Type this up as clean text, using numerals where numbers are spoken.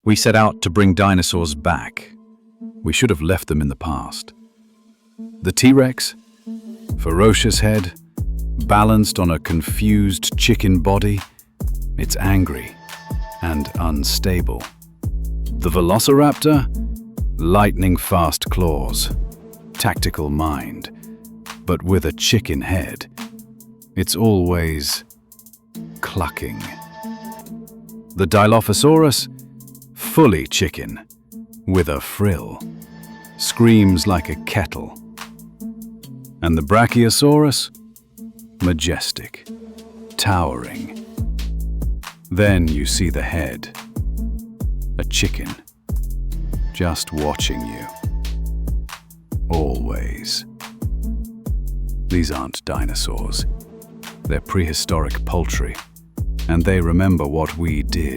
We set out to bring dinosaurs back. We should have left them in the past. The T-Rex, ferocious head, balanced on a confused chicken body, it's angry and unstable. The Velociraptor, lightning-fast claws, tactical mind, but with a chicken head. It's always clucking. The Dilophosaurus, fully chicken, with a frill, screams like a kettle. And the Brachiosaurus, majestic, towering. Then you see the head, a chicken, just watching you. Always. These aren't dinosaurs. They're prehistoric poultry, and they remember what we did.